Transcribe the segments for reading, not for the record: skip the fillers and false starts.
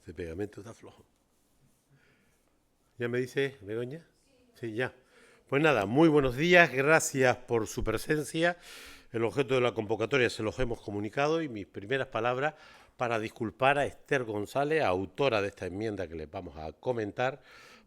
Ese pegamento está flojo. ¿Ya me dice Begoña? Sí, ya. Pues nada, muy buenos días, gracias por su presencia. El objeto de la convocatoria se los hemos comunicado y mis primeras palabras para disculpar a Esther González, autora de esta enmienda que les vamos a comentar,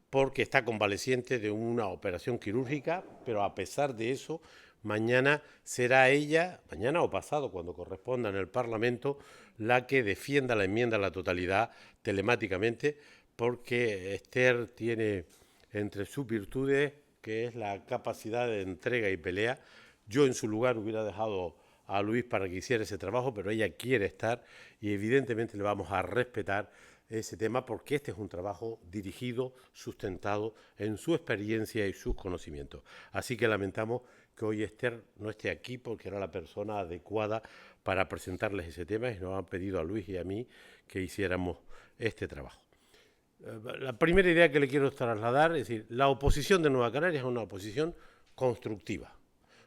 porque está convaleciente de una operación quirúrgica, pero a pesar de eso, mañana será ella, mañana o pasado, cuando corresponda en el Parlamento, la que defienda la enmienda a la totalidad telemáticamente, porque Esther tiene entre sus virtudes, que es la capacidad de entrega y pelea. Yo en su lugar hubiera dejado a Luis para que hiciera ese trabajo, pero ella quiere estar y evidentemente le vamos a respetar ese tema porque este es un trabajo dirigido, sustentado en su experiencia y sus conocimientos. Así que lamentamos que hoy Esther no esté aquí porque era la persona adecuada para presentarles ese tema y nos han pedido a Luis y a mí que hiciéramos este trabajo. La primera idea que le quiero trasladar es decir, la oposición de Nueva Canarias es una oposición constructiva.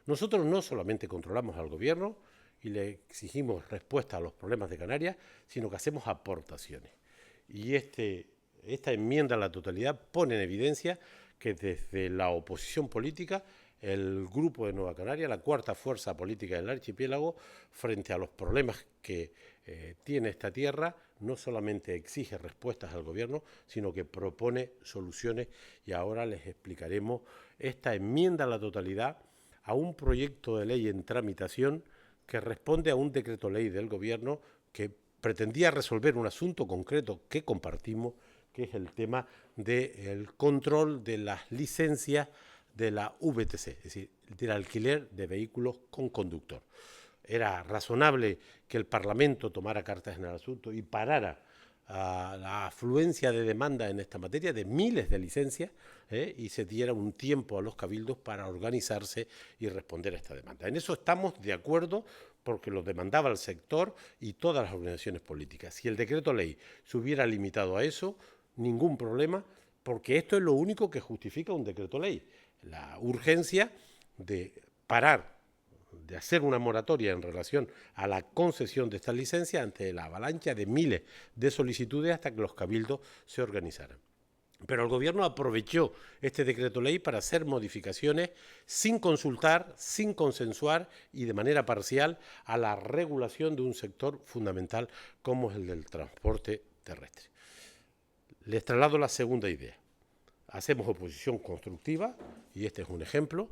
Nosotros no solamente controlamos al gobierno y le exigimos respuesta a los problemas de Canarias, sino que hacemos aportaciones. Y esta enmienda a la totalidad pone en evidencia que desde la oposición política, el Grupo de Nueva Canaria, la cuarta fuerza política del archipiélago, frente a los problemas que tiene esta tierra, no solamente exige respuestas al gobierno, sino que propone soluciones y ahora les explicaremos esta enmienda a la totalidad a un proyecto de ley en tramitación que responde a un decreto ley del gobierno que pretendía resolver un asunto concreto que compartimos, que es el tema del control de las licencias de la VTC, es decir, del alquiler de vehículos con conductor. Era razonable que el Parlamento tomara cartas en el asunto y parara la afluencia de demanda en esta materia de miles de licencias y se diera un tiempo a los cabildos para organizarse y responder a esta demanda. En eso estamos de acuerdo porque lo demandaba el sector y todas las organizaciones políticas. Si el decreto ley se hubiera limitado a eso, ningún problema, porque esto es lo único que justifica un decreto ley. La urgencia de parar, de hacer una moratoria en relación a la concesión de estas licencias ante la avalancha de miles de solicitudes hasta que los cabildos se organizaran. Pero el gobierno aprovechó este decreto ley para hacer modificaciones sin consultar, sin consensuar y de manera parcial a la regulación de un sector fundamental como es el del transporte terrestre. Les traslado la segunda idea. Hacemos oposición constructiva, y este es un ejemplo,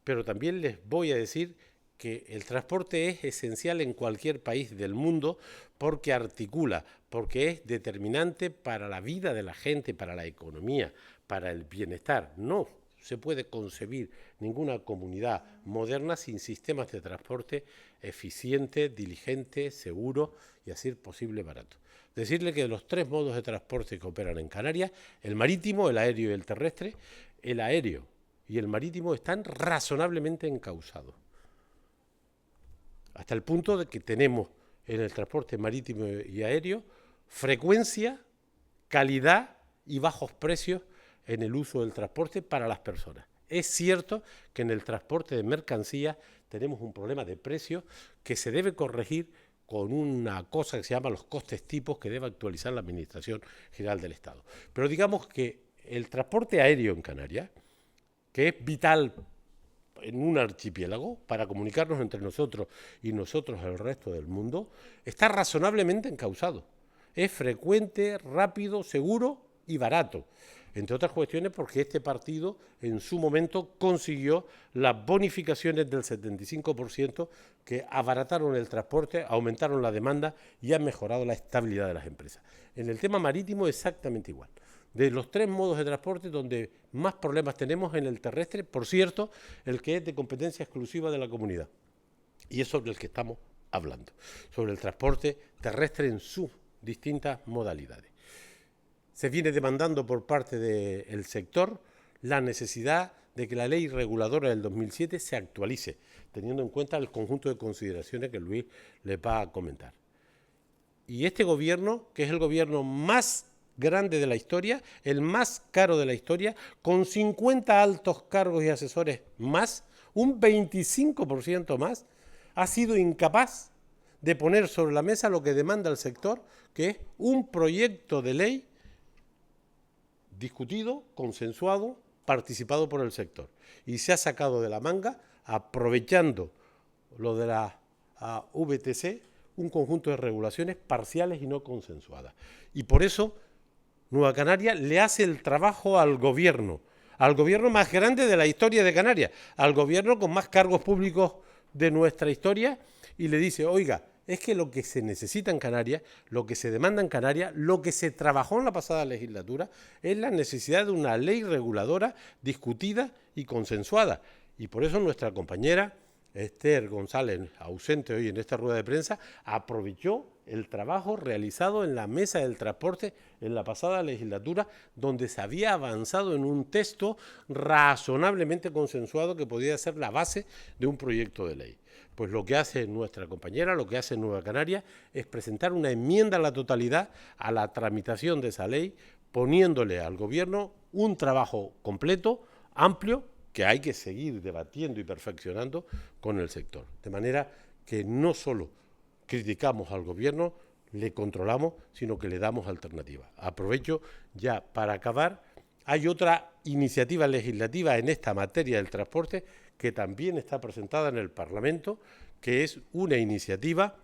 pero también les voy a decir que el transporte es esencial en cualquier país del mundo porque articula, porque es determinante para la vida de la gente, para la economía, para el bienestar. No se puede concebir ninguna comunidad moderna sin sistemas de transporte eficientes, diligentes, seguros y así posible barato. Decirle que de los tres modos de transporte que operan en Canarias, el marítimo, el aéreo y el terrestre, el aéreo y el marítimo están razonablemente encausados. Hasta el punto de que tenemos en el transporte marítimo y aéreo frecuencia, calidad y bajos precios en el uso del transporte para las personas. Es cierto que en el transporte de mercancías tenemos un problema de precios que se debe corregir con una cosa que se llama los costes tipos que debe actualizar la Administración General del Estado. Pero digamos que el transporte aéreo en Canarias, que es vital en un archipiélago para comunicarnos entre nosotros y nosotros el resto del mundo, está razonablemente encausado. Es frecuente, rápido, seguro y barato. Entre otras cuestiones porque este partido en su momento consiguió las bonificaciones del 75% que abarataron el transporte, aumentaron la demanda y han mejorado la estabilidad de las empresas. En el tema marítimo exactamente igual. De los tres modos de transporte donde más problemas tenemos en el terrestre, por cierto, el que es de competencia exclusiva de la comunidad. Y es sobre el que estamos hablando, sobre el transporte terrestre en sus distintas modalidades. Se viene demandando por parte del sector la necesidad de que la ley reguladora del 2007 se actualice, teniendo en cuenta el conjunto de consideraciones que Luis les va a comentar. Y este gobierno, que es el gobierno más grande de la historia, el más caro de la historia, con 50 altos cargos y asesores más, un 25% más, ha sido incapaz de poner sobre la mesa lo que demanda el sector, que es un proyecto de ley discutido, consensuado, participado por el sector. Y se ha sacado de la manga, aprovechando lo de la VTC, un conjunto de regulaciones parciales y no consensuadas. Y por eso Nueva Canarias le hace el trabajo al gobierno más grande de la historia de Canarias, al gobierno con más cargos públicos de nuestra historia, y le dice, oiga, es que lo que se necesita en Canarias, lo que se demanda en Canarias, lo que se trabajó en la pasada legislatura, es la necesidad de una ley reguladora discutida y consensuada. Y por eso nuestra compañera Esther González, ausente hoy en esta rueda de prensa, aprovechó el trabajo realizado en la mesa del transporte en la pasada legislatura, donde se había avanzado en un texto razonablemente consensuado que podía ser la base de un proyecto de ley. Pues lo que hace nuestra compañera, lo que hace Nueva Canarias, es presentar una enmienda a la totalidad a la tramitación de esa ley, poniéndole al gobierno un trabajo completo, amplio, que hay que seguir debatiendo y perfeccionando con el sector. De manera que no solo criticamos al gobierno, le controlamos, sino que le damos alternativas. Aprovecho ya para acabar. Hay otra iniciativa legislativa en esta materia del transporte que también está presentada en el Parlamento, que es una iniciativa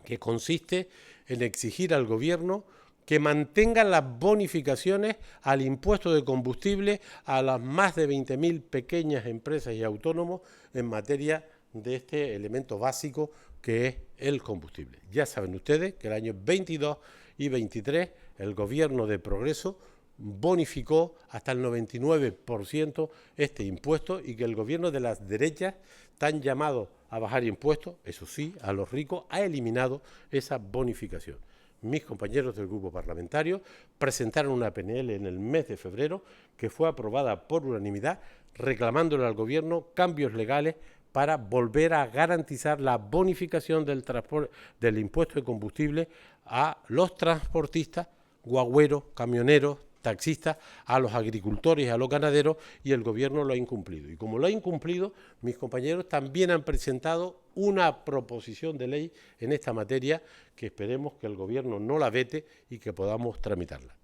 que consiste en exigir al gobierno que mantengan las bonificaciones al impuesto de combustible a las más de 20.000 pequeñas empresas y autónomos en materia de este elemento básico que es el combustible. Ya saben ustedes que el año 22 y 23 el gobierno de Progreso bonificó hasta el 99% este impuesto y que el gobierno de las derechas, tan llamado a bajar impuestos, eso sí, a los ricos, ha eliminado esa bonificación. Mis compañeros del grupo parlamentario presentaron una PNL en el mes de febrero que fue aprobada por unanimidad, reclamándole al gobierno cambios legales para volver a garantizar la bonificación del impuesto de combustible a los transportistas, guagüeros, camioneros, taxistas, a los agricultores y a los ganaderos, y el gobierno lo ha incumplido. Y como lo ha incumplido, mis compañeros también han presentado una proposición de ley en esta materia que esperemos que el gobierno no la vete y que podamos tramitarla.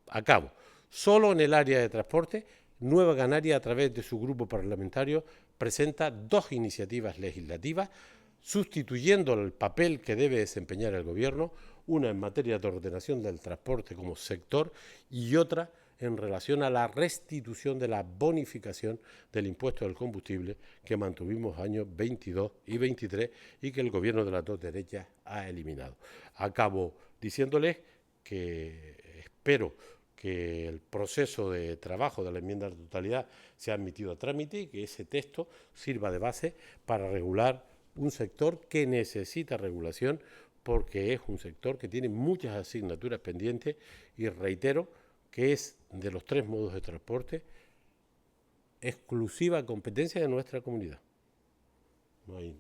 Acabo. Solo en el área de transporte, Nueva Canarias, a través de su grupo parlamentario, presenta 2 iniciativas legislativas sustituyendo el papel que debe desempeñar el gobierno, una en materia de ordenación del transporte como sector y otra en relación a la restitución de la bonificación del impuesto del combustible que mantuvimos años 22 y 23 y que el gobierno de las dos derechas ha eliminado. Acabo diciéndoles que espero que el proceso de trabajo de la enmienda a la totalidad sea admitido a trámite y que ese texto sirva de base para regular un sector que necesita regulación porque es un sector que tiene muchas asignaturas pendientes y reitero que es de los 3 modos de transporte exclusiva competencia de nuestra comunidad. No hay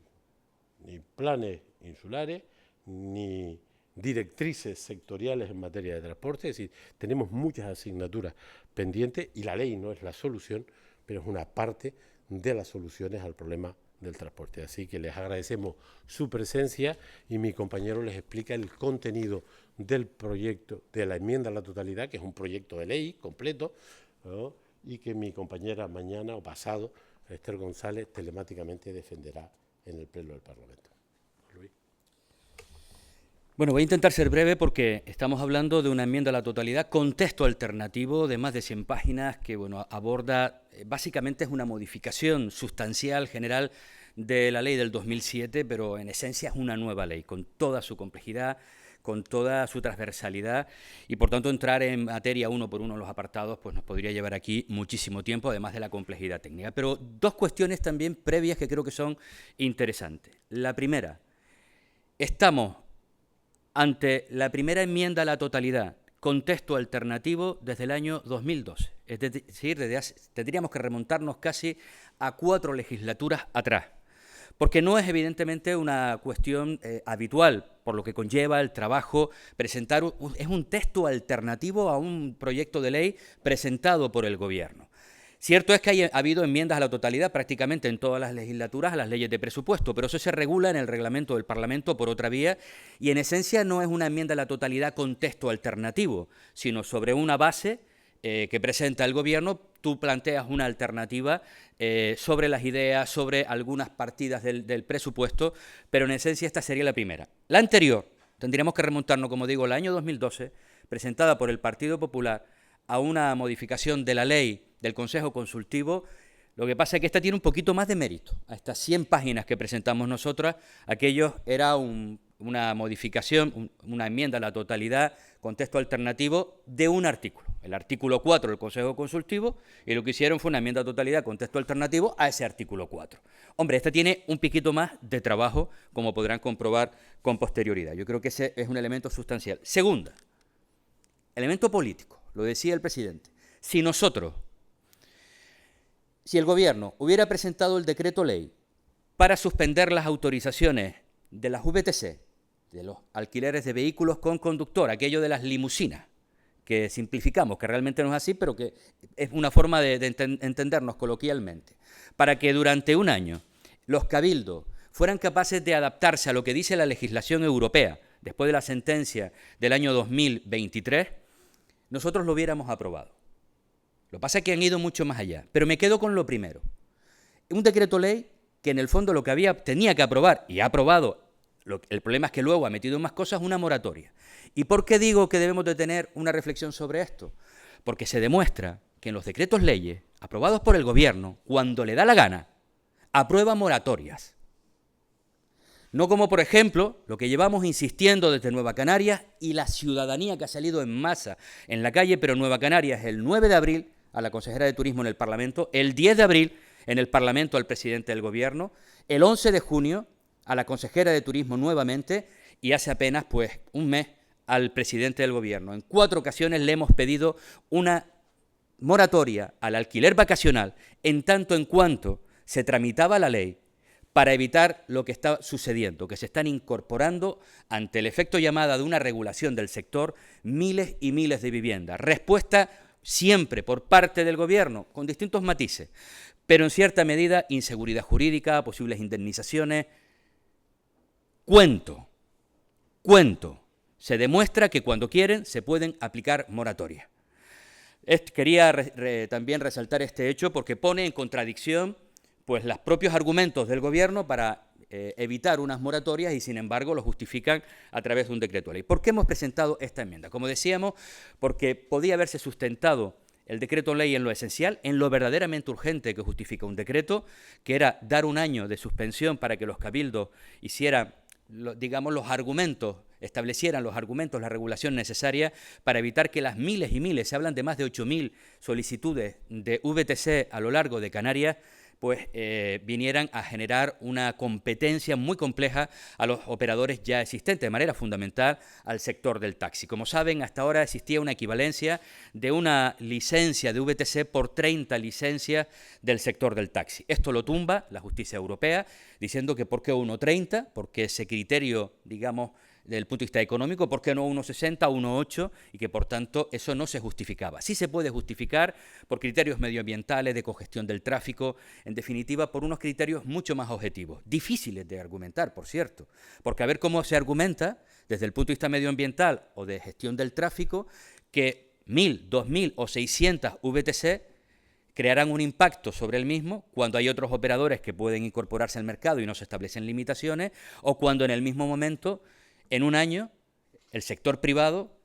ni planes insulares ni directrices sectoriales en materia de transporte, es decir, tenemos muchas asignaturas pendientes y la ley no es la solución, pero es una parte de las soluciones al problema del transporte. Así que les agradecemos su presencia y mi compañero les explica el contenido del proyecto de la enmienda a la totalidad, que es un proyecto de ley completo, ¿no? Y que mi compañera mañana o pasado, Esther González, telemáticamente defenderá en el Pleno del Parlamento. Luis. Bueno, voy a intentar ser breve porque estamos hablando de una enmienda a la totalidad con texto alternativo de más de 100 páginas que aborda, básicamente es una modificación sustancial, general de la ley del 2007, pero en esencia es una nueva ley, con toda su complejidad, con toda su transversalidad y por tanto entrar en materia uno por uno en los apartados pues nos podría llevar aquí muchísimo tiempo, además de la complejidad técnica. Pero 2 cuestiones también previas que creo que son interesantes. La primera, estamos ante la primera enmienda a la totalidad con texto alternativo desde el año 2012. Es decir, tendríamos que remontarnos casi a 4 legislaturas atrás, porque no es evidentemente una cuestión habitual, por lo que conlleva el trabajo, presentar es un texto alternativo a un proyecto de ley presentado por el Gobierno. Cierto es que ha habido enmiendas a la totalidad prácticamente en todas las legislaturas a las leyes de presupuesto, pero eso se regula en el reglamento del Parlamento por otra vía y en esencia no es una enmienda a la totalidad con texto alternativo, sino sobre una base que presenta el Gobierno, tú planteas una alternativa sobre las ideas, sobre algunas partidas del presupuesto, pero en esencia esta sería la primera. La anterior, tendríamos que remontarnos, como digo, al año 2012, presentada por el Partido Popular a una modificación de la ley del Consejo Consultivo. Lo que pasa es que esta tiene un poquito más de mérito. A estas 100 páginas que presentamos nosotras, aquello era una modificación, una enmienda a la totalidad con texto alternativo de un artículo, el artículo 4 del Consejo Consultivo, y lo que hicieron fue una enmienda a totalidad con texto alternativo a ese artículo 4. Hombre, esta tiene un piquito más de trabajo, como podrán comprobar con posterioridad. Yo creo que ese es un elemento sustancial. Segunda, elemento político, lo decía el presidente. Si el Gobierno hubiera presentado el decreto ley para suspender las autorizaciones de las VTC, de los alquileres de vehículos con conductor, aquello de las limusinas, que simplificamos, que realmente no es así, pero que es una forma de entendernos coloquialmente, para que durante un año los cabildos fueran capaces de adaptarse a lo que dice la legislación europea, después de la sentencia del año 2023, nosotros lo hubiéramos aprobado. Lo que pasa es que han ido mucho más allá, pero me quedo con lo primero. Un decreto ley que en el fondo lo que tenía que aprobar, y ha aprobado, el problema es que luego ha metido más cosas, una moratoria. ¿Y por qué digo que debemos de tener una reflexión sobre esto? Porque se demuestra que en los decretos leyes, aprobados por el Gobierno, cuando le da la gana, aprueba moratorias. No como, por ejemplo, lo que llevamos insistiendo desde Nueva Canarias y la ciudadanía que ha salido en masa en la calle, pero Nueva Canarias el 9 de abril a la consejera de Turismo en el Parlamento, el 10 de abril en el Parlamento al presidente del Gobierno, el 11 de junio a la consejera de Turismo nuevamente y hace apenas pues un mes al presidente del Gobierno. En 4 ocasiones le hemos pedido una moratoria al alquiler vacacional en tanto en cuanto se tramitaba la ley para evitar lo que está sucediendo, que se están incorporando ante el efecto llamada de una regulación del sector miles y miles de viviendas. Respuesta siempre por parte del Gobierno, con distintos matices, pero en cierta medida inseguridad jurídica, posibles indemnizaciones. Cuento. Se demuestra que cuando quieren se pueden aplicar moratorias. Quería también resaltar este hecho porque pone en contradicción pues los propios argumentos del Gobierno para evitar unas moratorias y, sin embargo, lo justifican a través de un decreto de ley. ¿Por qué hemos presentado esta enmienda? Como decíamos, porque podía haberse sustentado el decreto ley en lo esencial, en lo verdaderamente urgente que justifica un decreto, que era dar un año de suspensión para que los cabildos hicieran, digamos, los argumentos, establecieran los argumentos, la regulación necesaria para evitar que las miles y miles, se hablan de más de 8.000 solicitudes de VTC a lo largo de Canarias, pues vinieran a generar una competencia muy compleja a los operadores ya existentes, de manera fundamental al sector del taxi. Como saben, hasta ahora existía una equivalencia de una licencia de VTC por 30 licencias del sector del taxi. Esto lo tumba la justicia europea, diciendo que ¿por qué 1,30? Porque ese criterio, digamos, desde el punto de vista económico, ¿por qué no 1,60, 1,8? Y que, por tanto, eso no se justificaba. Sí se puede justificar por criterios medioambientales, de congestión del tráfico, en definitiva, por unos criterios mucho más objetivos. Difíciles de argumentar, por cierto, porque a ver cómo se argumenta, desde el punto de vista medioambiental o de gestión del tráfico, que 1.000, 2.000 o 600 VTC crearán un impacto sobre el mismo cuando hay otros operadores que pueden incorporarse al mercado y no se establecen limitaciones, o cuando en el mismo momento, en un año, el sector privado,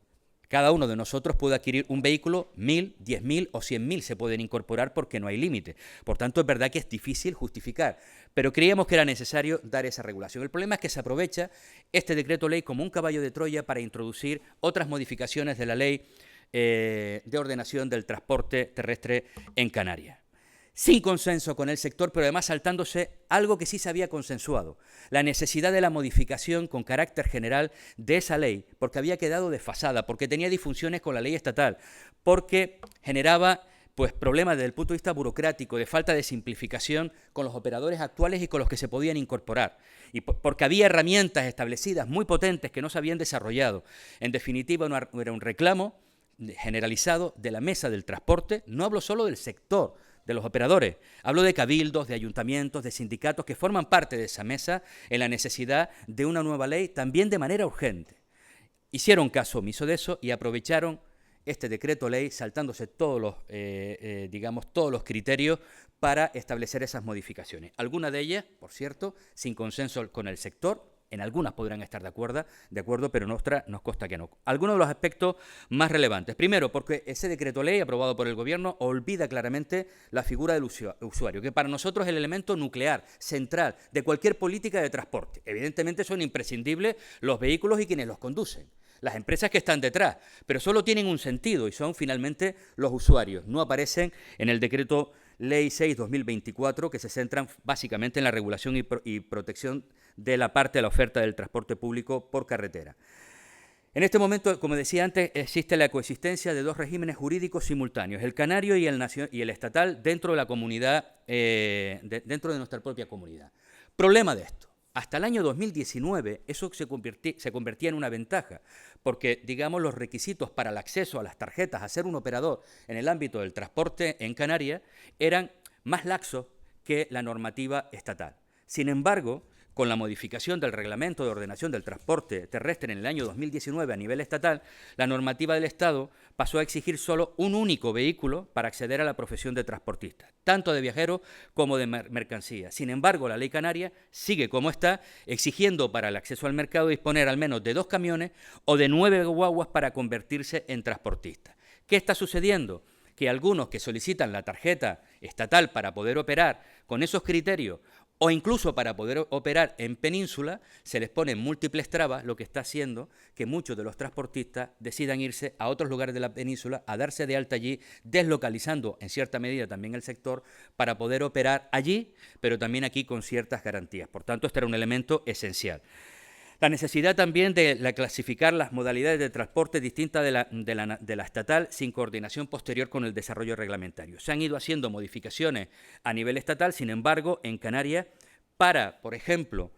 cada uno de nosotros puede adquirir un vehículo, 1.000, 10.000 o 100.000 se pueden incorporar porque no hay límite. Por tanto, es verdad que es difícil justificar, pero creíamos que era necesario dar esa regulación. El problema es que se aprovecha este decreto ley como un caballo de Troya para introducir otras modificaciones de la ley de ordenación del transporte terrestre en Canarias. Sin consenso con el sector, pero además saltándose algo que sí se había consensuado, la necesidad de la modificación con carácter general de esa ley, porque había quedado desfasada, porque tenía disfunciones con la ley estatal, porque generaba pues problemas desde el punto de vista burocrático, de falta de simplificación con los operadores actuales y con los que se podían incorporar, y porque había herramientas establecidas muy potentes que no se habían desarrollado. En definitiva, era un reclamo generalizado de la mesa del transporte, no hablo solo del sector de los operadores. Hablo de cabildos, de ayuntamientos, de sindicatos que forman parte de esa mesa en la necesidad de una nueva ley, también de manera urgente. Hicieron caso omiso de eso y aprovecharon este decreto ley saltándose todos los criterios para establecer esas modificaciones. Algunas de ellas, por cierto, sin consenso con el sector. En algunas podrán estar de acuerdo, pero en otras nos consta que no. Algunos de los aspectos más relevantes. Primero, porque ese decreto ley aprobado por el Gobierno olvida claramente la figura del usuario, que para nosotros es el elemento nuclear, central, de cualquier política de transporte. Evidentemente son imprescindibles los vehículos y quienes los conducen, las empresas que están detrás, pero solo tienen un sentido y son finalmente los usuarios. No aparecen en el decreto Ley 6/2024, que se centran básicamente en la regulación y protección de la parte de la oferta del transporte público por carretera. En este momento, como decía antes, existe la coexistencia de dos regímenes jurídicos simultáneos, el canario y el estatal, dentro de la comunidad, dentro de nuestra propia comunidad. Problema de esto. Hasta el año 2019 eso se convertía en una ventaja, porque, digamos, los requisitos para el acceso a las tarjetas, a ser un operador en el ámbito del transporte en Canarias, eran más laxos que la normativa estatal. Sin embargo, con la modificación del Reglamento de Ordenación del Transporte Terrestre en el año 2019 a nivel estatal, la normativa del Estado pasó a exigir solo un único vehículo para acceder a la profesión de transportista, tanto de viajeros como de mercancías. Sin embargo, la ley canaria sigue como está, exigiendo para el acceso al mercado disponer al menos de 2 camiones o de 9 guaguas para convertirse en transportistas. ¿Qué está sucediendo? Que algunos que solicitan la tarjeta estatal para poder operar con esos criterios o incluso para poder operar en península, se les ponen múltiples trabas, lo que está haciendo que muchos de los transportistas decidan irse a otros lugares de la península, a darse de alta allí, deslocalizando en cierta medida también el sector para poder operar allí, pero también aquí con ciertas garantías. Por tanto, este era un elemento esencial. La necesidad también de clasificar las modalidades de transporte distintas de la estatal sin coordinación posterior con el desarrollo reglamentario. Se han ido haciendo modificaciones a nivel estatal, sin embargo, en Canarias, para, por ejemplo,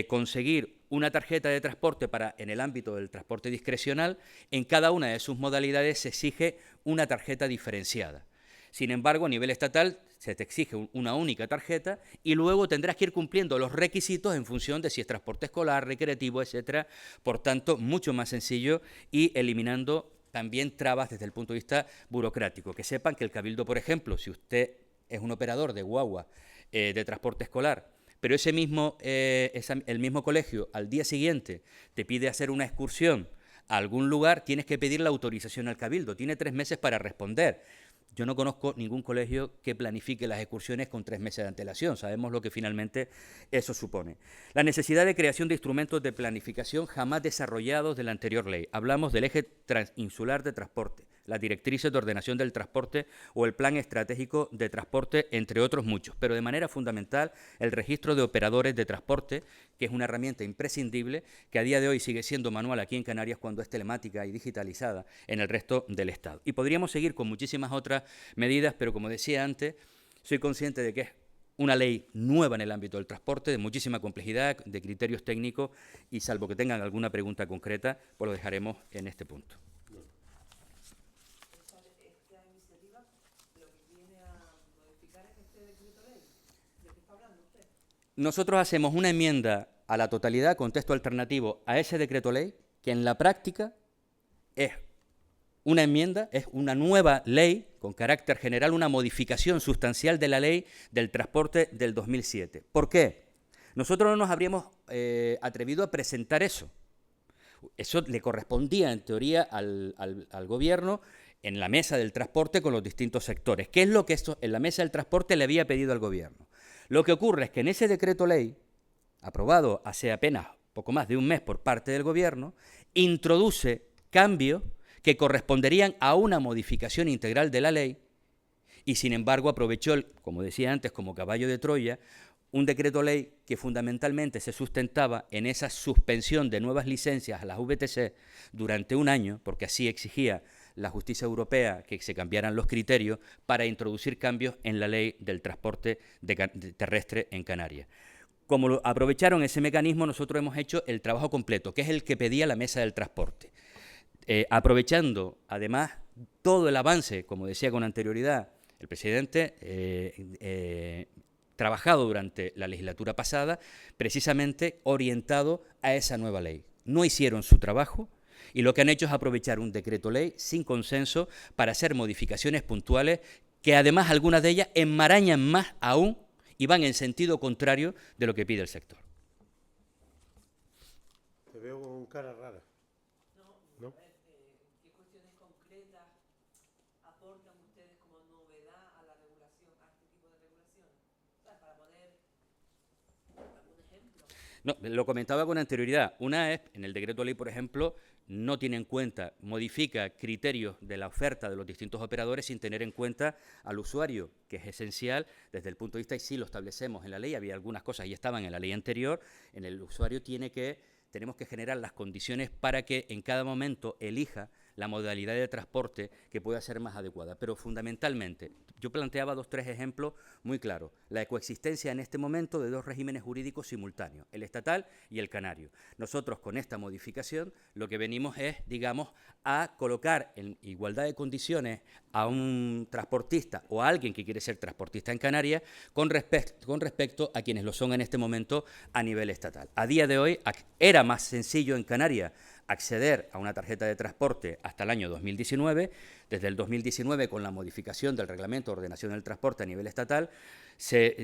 conseguir una tarjeta de transporte en el ámbito del transporte discrecional, en cada una de sus modalidades se exige una tarjeta diferenciada. Sin embargo, a nivel estatal se te exige una única tarjeta y luego tendrás que ir cumpliendo los requisitos en función de si es transporte escolar, recreativo, etcétera. Por tanto, mucho más sencillo y eliminando también trabas desde el punto de vista burocrático. Que sepan que el Cabildo, por ejemplo, si usted es un operador de guagua de transporte escolar, pero el mismo colegio al día siguiente te pide hacer una excursión a algún lugar, tienes que pedir la autorización al Cabildo. Tiene 3 meses para responder. Yo no conozco ningún colegio que planifique las excursiones con 3 meses de antelación. Sabemos lo que finalmente eso supone. La necesidad de creación de instrumentos de planificación jamás desarrollados de la anterior ley. Hablamos del eje transinsular de transporte, las directrices de ordenación del transporte o el plan estratégico de transporte, entre otros muchos. Pero de manera fundamental, el registro de operadores de transporte, que es una herramienta imprescindible, que a día de hoy sigue siendo manual aquí en Canarias cuando es telemática y digitalizada en el resto del Estado. Y podríamos seguir con muchísimas otras medidas, pero como decía antes, soy consciente de que es una ley nueva en el ámbito del transporte, de muchísima complejidad, de criterios técnicos, y salvo que tengan alguna pregunta concreta, pues lo dejaremos en este punto. Esta iniciativa lo que viene a modificar es este decreto ley. ¿De qué está hablando usted? Nosotros hacemos una enmienda a la totalidad con texto alternativo a ese decreto ley, que en la práctica es una enmienda, es una nueva ley con carácter general, una modificación sustancial de la ley del transporte del 2007. ¿Por qué? Nosotros no nos habríamos atrevido a presentar eso. Eso le correspondía, en teoría, al Gobierno en la mesa del transporte con los distintos sectores. ¿Qué es lo que en la mesa del transporte le había pedido al Gobierno? Lo que ocurre es que en ese decreto ley, aprobado hace apenas poco más de un mes por parte del Gobierno, introduce cambios que corresponderían a una modificación integral de la ley y, sin embargo, aprovechó, como decía antes, como caballo de Troya, un decreto ley que fundamentalmente se sustentaba en esa suspensión de nuevas licencias a las VTC durante un año, porque así exigía la justicia europea que se cambiaran los criterios para introducir cambios en la ley del transporte terrestre en Canarias. Como aprovecharon ese mecanismo, nosotros hemos hecho el trabajo completo, que es el que pedía la mesa del transporte. Aprovechando, además, todo el avance, como decía con anterioridad, el presidente, trabajado durante la legislatura pasada, precisamente orientado a esa nueva ley. No hicieron su trabajo y lo que han hecho es aprovechar un decreto ley sin consenso para hacer modificaciones puntuales que además algunas de ellas enmarañan más aún y van en sentido contrario de lo que pide el sector. Te veo con cara rara. ¿No? ¿Qué cuestiones concretas aportan ustedes como novedad a la regulación, a este tipo de regulación? ¿Sabes? Para poner algún ejemplo. No, lo comentaba con anterioridad. Una es, en el decreto ley, por ejemplo, no tiene en cuenta, modifica criterios de la oferta de los distintos operadores sin tener en cuenta al usuario, que es esencial desde el punto de vista, y sí lo establecemos en la ley, había algunas cosas y estaban en la ley anterior, en el usuario tenemos que generar las condiciones para que en cada momento elija la modalidad de transporte que pueda ser más adecuada. Pero fundamentalmente, yo planteaba 2 o 3 ejemplos muy claros. La coexistencia en este momento de 2 regímenes jurídicos simultáneos, el estatal y el canario. Nosotros con esta modificación lo que venimos es, digamos, a colocar en igualdad de condiciones a un transportista o a alguien que quiere ser transportista en Canarias con respecto a quienes lo son en este momento a nivel estatal. A día de hoy era más sencillo en Canarias acceder a una tarjeta de transporte hasta el año 2019. Desde el 2019, con la modificación del Reglamento de Ordenación del Transporte a nivel estatal, se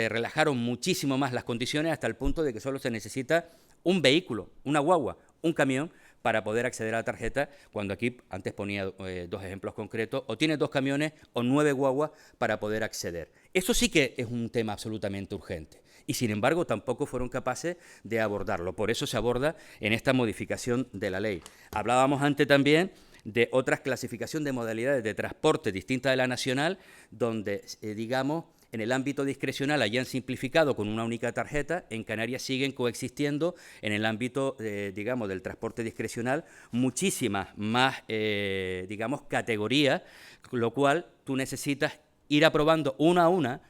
relajaron muchísimo más las condiciones hasta el punto de que solo se necesita un vehículo, una guagua, un camión, para poder acceder a la tarjeta, cuando aquí antes ponía 2 ejemplos concretos, o tiene 2 camiones o 9 guaguas para poder acceder. Eso sí que es un tema absolutamente urgente. Y sin embargo tampoco fueron capaces de abordarlo. Por eso se aborda en esta modificación de la ley. Hablábamos antes también de otras clasificación de modalidades de transporte distintas de la nacional, donde, digamos, en el ámbito discrecional hayan simplificado con una única tarjeta. En Canarias siguen coexistiendo en el ámbito, digamos, del transporte discrecional muchísimas más, digamos, categorías, lo cual tú necesitas ir aprobando una a una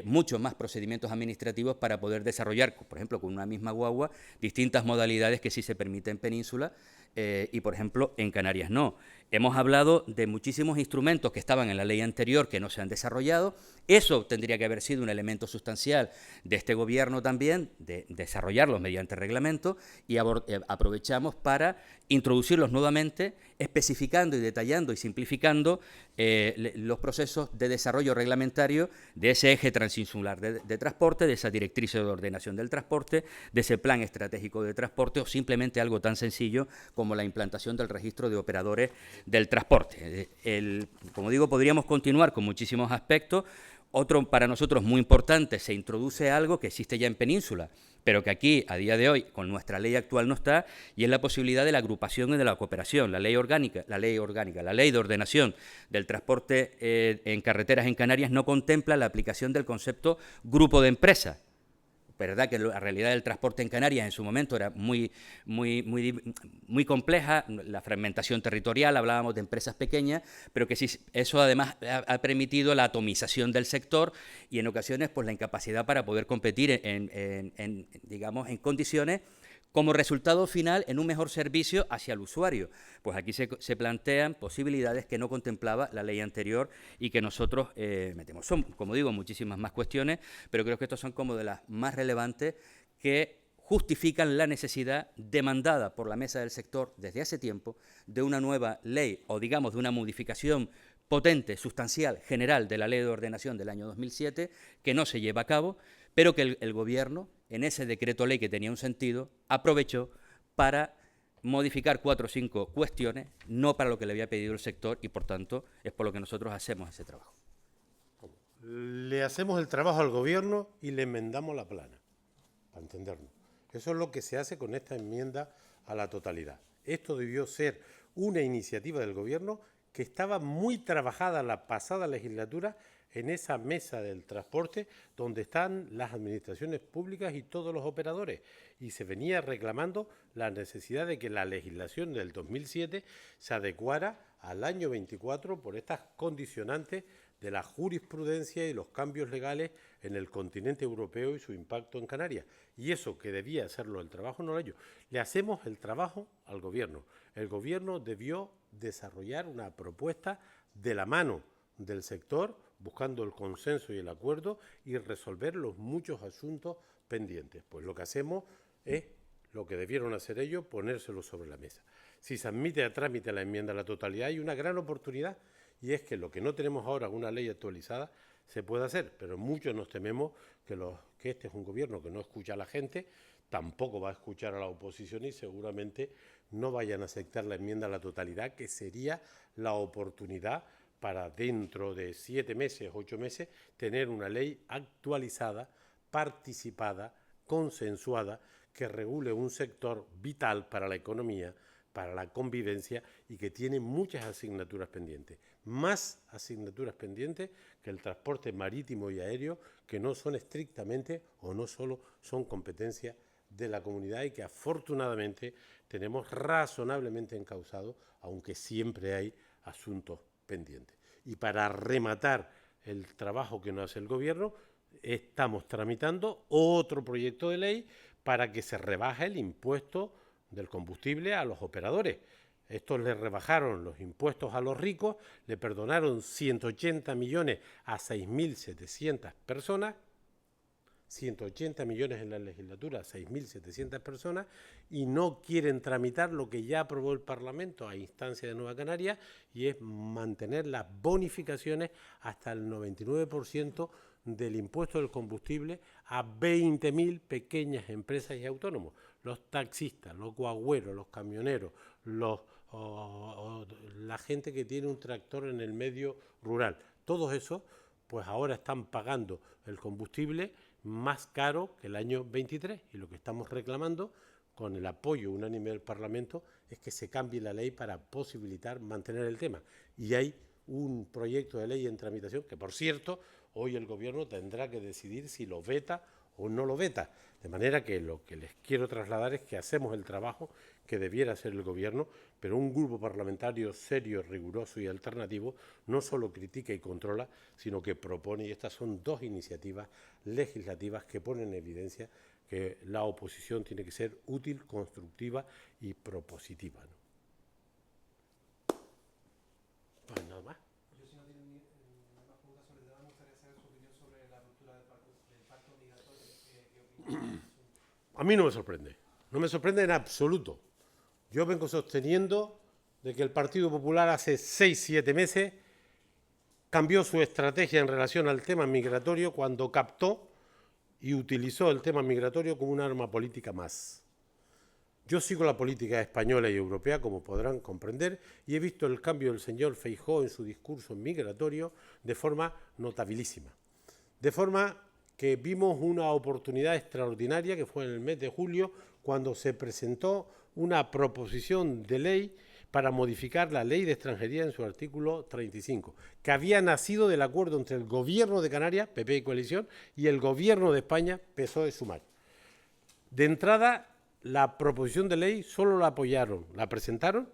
muchos más procedimientos administrativos para poder desarrollar, por ejemplo, con una misma guagua, distintas modalidades que sí se permiten en Península y, por ejemplo, en Canarias no. Hemos hablado de muchísimos instrumentos que estaban en la ley anterior que no se han desarrollado. Eso tendría que haber sido un elemento sustancial de este Gobierno también, de desarrollarlos mediante reglamento, y aprovechamos para introducirlos nuevamente, especificando y detallando y simplificando los procesos de desarrollo reglamentario de ese eje transinsular de transporte, de esa directriz de ordenación del transporte, de ese plan estratégico de transporte, o simplemente algo tan sencillo como la implantación del registro de operadores del transporte. Como digo, podríamos continuar con muchísimos aspectos. Otro para nosotros muy importante, se introduce algo que existe ya en Península, pero que aquí, a día de hoy, con nuestra ley actual no está, y es la posibilidad de la agrupación y de la cooperación. La ley de ordenación del transporte en carreteras en Canarias no contempla la aplicación del concepto grupo de empresas. Verdad que la realidad del transporte en Canarias en su momento era muy compleja, la fragmentación territorial, hablábamos de empresas pequeñas, pero que sí, eso además ha permitido la atomización del sector y en ocasiones pues la incapacidad para poder competir digamos, en condiciones como resultado final en un mejor servicio hacia el usuario. Pues aquí se plantean posibilidades que no contemplaba la ley anterior y que nosotros metemos. Son, como digo, muchísimas más cuestiones, pero creo que estas son como de las más relevantes que justifican la necesidad demandada por la mesa del sector desde hace tiempo de una nueva ley o, digamos, de una modificación potente, sustancial, general de la Ley de Ordenación del año 2007, que no se lleva a cabo, pero que el Gobierno, en ese decreto ley que tenía un sentido, aprovechó para modificar 4 o 5 cuestiones, no para lo que le había pedido el sector, y por tanto es por lo que nosotros hacemos ese trabajo. Le hacemos el trabajo al Gobierno y le enmendamos la plana, para entendernos. Eso es lo que se hace con esta enmienda a la totalidad. Esto debió ser una iniciativa del Gobierno que estaba muy trabajada la pasada legislatura en esa mesa del transporte donde están las administraciones públicas y todos los operadores, y se venía reclamando la necesidad de que la legislación del 2007 se adecuara al año 24 por estas condicionantes de la jurisprudencia y los cambios legales en el continente europeo y su impacto en Canarias. Y eso que debía hacerlo el trabajo no lo ha hecho. Le hacemos el trabajo al Gobierno. El Gobierno debió desarrollar una propuesta de la mano del sector, buscando el consenso y el acuerdo y resolver los muchos asuntos pendientes. Pues lo que hacemos es lo que debieron hacer ellos, ponérselo sobre la mesa. Si se admite a trámite la enmienda a la totalidad, hay una gran oportunidad, y es que lo que no tenemos ahora, una ley actualizada, se puede hacer, pero muchos nos tememos que este es un gobierno que no escucha a la gente, tampoco va a escuchar a la oposición y seguramente no vayan a aceptar la enmienda a la totalidad, que sería la oportunidad para dentro de 7 meses, 8 meses, tener una ley actualizada, participada, consensuada, que regule un sector vital para la economía, para la convivencia y que tiene muchas asignaturas pendientes. Más asignaturas pendientes que el transporte marítimo y aéreo, que no son estrictamente o no solo son competencia de la comunidad y que afortunadamente tenemos razonablemente encauzados, aunque siempre hay asuntos pendientes. Y para rematar el trabajo que nos hace el Gobierno, estamos tramitando otro proyecto de ley para que se rebaje el impuesto del combustible a los operadores. Estos le rebajaron los impuestos a los ricos, le perdonaron 180 millones a 6.700 personas, 180 millones en la legislatura, 6.700 personas, y no quieren tramitar lo que ya aprobó el Parlamento a instancia de Nueva Canarias, y es mantener las bonificaciones hasta el 99% del impuesto del combustible a 20.000 pequeñas empresas y autónomos. Los taxistas, los guagüeros, los camioneros, la gente que tiene un tractor en el medio rural. Todos esos, pues ahora están pagando el combustible más caro que el año 23. Y lo que estamos reclamando, con el apoyo unánime del Parlamento, es que se cambie la ley para posibilitar mantener el tema. Y hay un proyecto de ley en tramitación que, por cierto, hoy el Gobierno tendrá que decidir si lo veta o no lo veta. De manera que lo que les quiero trasladar es que hacemos el trabajo que debiera hacer el Gobierno, pero un grupo parlamentario serio, riguroso y alternativo no solo critica y controla, sino que propone, y estas son dos iniciativas legislativas que ponen en evidencia que la oposición tiene que ser útil, constructiva y propositiva, ¿no? Pues nada más. Yo, si no tienen más preguntas sobre el tema, me gustaría saber su opinión sobre la ruptura del pacto migratorio. ¿Qué opinión? A mí no me sorprende, no me sorprende en absoluto. Yo vengo sosteniendo de que el Partido Popular hace 6-7 meses cambió su estrategia en relación al tema migratorio cuando captó y utilizó el tema migratorio como un arma política más. Yo sigo la política española y europea, como podrán comprender, y he visto el cambio del señor Feijóo en su discurso migratorio de forma notabilísima. De forma que vimos una oportunidad extraordinaria, que fue en el mes de julio, cuando se presentó una proposición de ley para modificar la Ley de Extranjería en su artículo 35, que había nacido del acuerdo entre el Gobierno de Canarias, PP y coalición, y el Gobierno de España, PSOE-Sumar. De entrada, la proposición de ley solo la apoyaron, la presentaron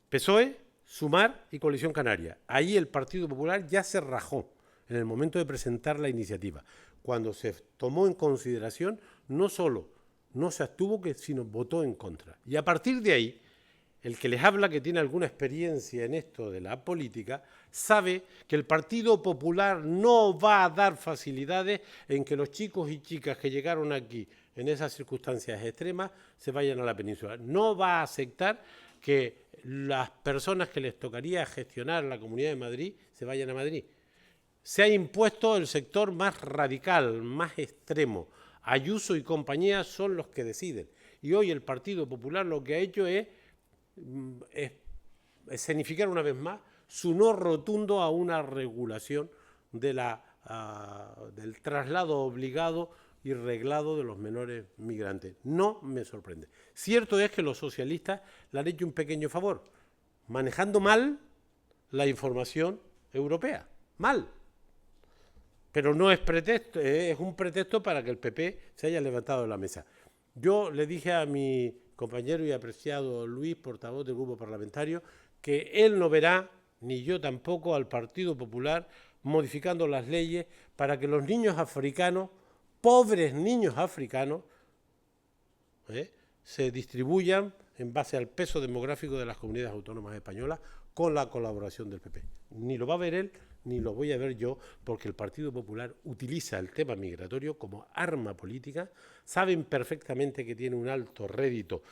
PSOE, Sumar y Coalición Canaria. Ahí el Partido Popular ya se rajó en el momento de presentar la iniciativa. Cuando se tomó en consideración, no solo no se abstuvo, sino votó en contra. Y a partir de ahí, el que les habla, que tiene alguna experiencia en esto de la política, sabe que el Partido Popular no va a dar facilidades en que los chicos y chicas que llegaron aquí en esas circunstancias extremas se vayan a la península. No va a aceptar que las personas que les tocaría gestionar la Comunidad de Madrid se vayan a Madrid. Se ha impuesto el sector más radical, más extremo. Ayuso y compañía son los que deciden. Y hoy el Partido Popular lo que ha hecho es escenificar una vez más su no rotundo a una regulación de del traslado obligado y reglado de los menores migrantes. No me sorprende. Cierto es que los socialistas le han hecho un pequeño favor, manejando mal la información europea. Mal. Pero no es pretexto, es un pretexto para que el PP se haya levantado de la mesa. Yo le dije a mi compañero y apreciado Luis, portavoz del grupo parlamentario, que él no verá, ni yo tampoco, al Partido Popular modificando las leyes para que los niños africanos, pobres niños africanos, se distribuyan en base al peso demográfico de las comunidades autónomas españolas con la colaboración del PP. Ni lo va a ver él, ni lo voy a ver yo, porque el Partido Popular utiliza el tema migratorio como arma política. Saben perfectamente que tiene un alto rédito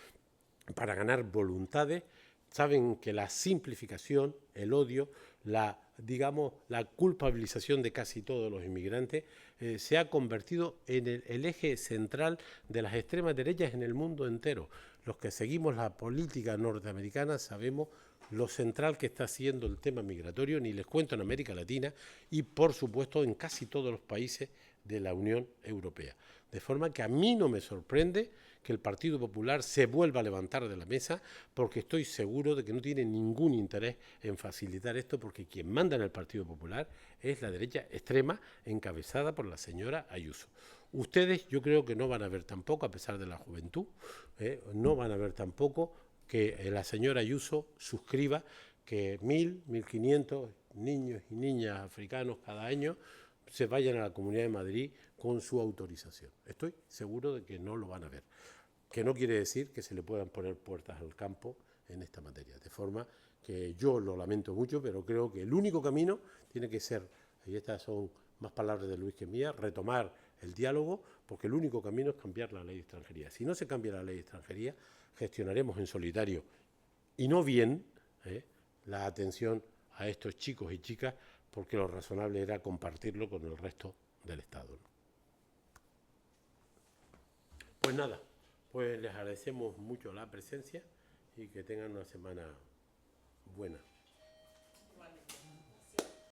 para ganar voluntades, saben que la simplificación, el odio, la culpabilización de casi todos los inmigrantes se ha convertido en el eje central de las extremas derechas en el mundo entero. Los que seguimos la política norteamericana sabemos lo central que está siendo el tema migratorio, ni les cuento en América Latina y, por supuesto, en casi todos los países de la Unión Europea. De forma que a mí no me sorprende que el Partido Popular se vuelva a levantar de la mesa, porque estoy seguro de que no tiene ningún interés en facilitar esto, porque quien manda en el Partido Popular es la derecha extrema encabezada por la señora Ayuso. Ustedes yo creo que no van a ver tampoco, a pesar de la juventud, no van a ver tampoco que la señora Ayuso suscriba que 1.000, 1.500 niños y niñas africanos cada año se vayan a la Comunidad de Madrid con su autorización. Estoy seguro de que no lo van a ver, que no quiere decir que se le puedan poner puertas al campo en esta materia. De forma que yo lo lamento mucho, pero creo que el único camino tiene que ser, y estas son más palabras de Luis que mías, retomar el diálogo, porque el único camino es cambiar la ley de extranjería. Si no se cambia la ley de extranjería, gestionaremos en solitario y no bien la atención a estos chicos y chicas, porque lo razonable era compartirlo con el resto del Estado, ¿no? Pues nada, pues les agradecemos mucho la presencia y que tengan una semana buena.